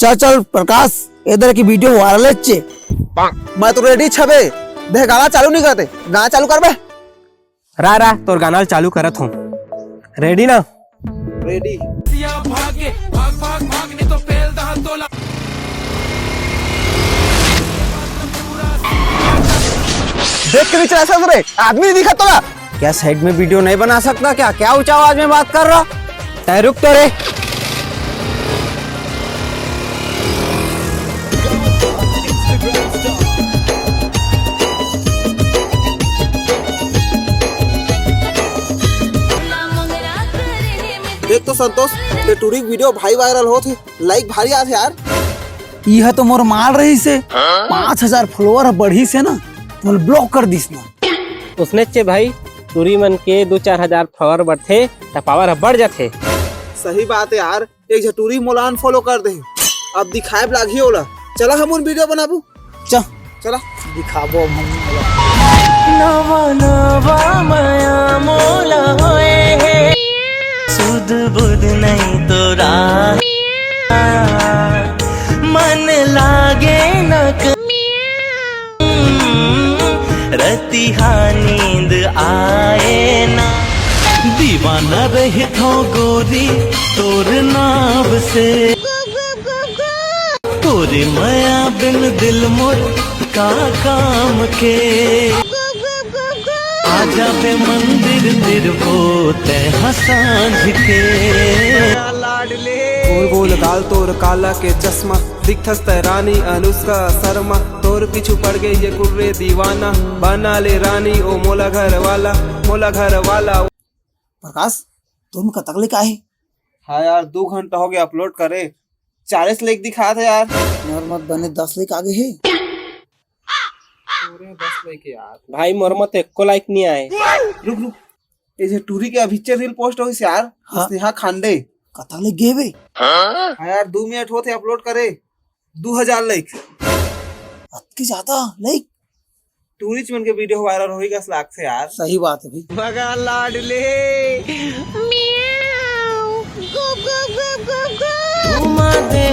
चल चल प्रकाश, इधर की वीडियो वायरल है चे। मैं तो रेडी छबे, देख गाना चालू नहीं करते, गाना चालू कर बे। रा तोर गाना चालू करत हूँ। रेडी ना? रेडी। देख के भी चला सकते रे, आदमी नहीं दिखा तोला। क्या साइड में वीडियो नहीं बना सकता क्या? क्या ऊंचा आवाज में बात कर रहा? तय रुक तो रे। देख तो संतोष, ये टूरिंग वीडियो भाई वायरल हो थे, लाइक भारी आते यार। यह तो मोर मार रही से 5000 फॉलोअर बढ़ी से ना, तो ब्लॉक कर दिस ना। उसने चे भाई टूरी मन के 2-4 हजार फॉलोअर बढ़ते तो पावर बढ़ जाते। सही बात है यार, एक टूरी मोलान फॉलो कर दे, अब दिखाए लागी होला। चला हम उन वीडियो बनाबू, चल चला दिखाबो हम। नवा नवा माया मोला होए है, सुध बुध नहीं तोरा, मन लागे न रतिहा नींद आए ना, दीवाना रहे थो गोरी तोर नाव से, तोरे माया बिन दिल मोर का काम के, आजा बे मंदिर तिरवो ते हंसांझ के। गोल गोल गाल तोर काला के चश्मा, दिखथस रानी अनुष्का शर्मा, तोर पीछू पड़ गई ये कुर्रे दीवाना, बना ले रानी ओ मोला घर वाला, मोला घर वाला। प्रकाश तुम कतकले का है? हाँ यार, 2 घंटा हो गया अपलोड करे, 40 लाइक दिखा था यार। नॉर्मल बने 10 लाइक आगे है। 10 लाइक यार भाई मोर मत एको लाइक नहीं आए। रुक रुक, ये जो टूरी के अभी रील पोस्ट हो यार, स्नेहा खांडे कतकले गे बे। हाँ यार, 2 मिनट होते अपलोड करे, 2000 लाइक। अतकी ज्यादा लाइक टूरिस्ट मन के वीडियो वायरल हो गया लाख से यार। सही बात है भाई। मगा लाडले घुमा दे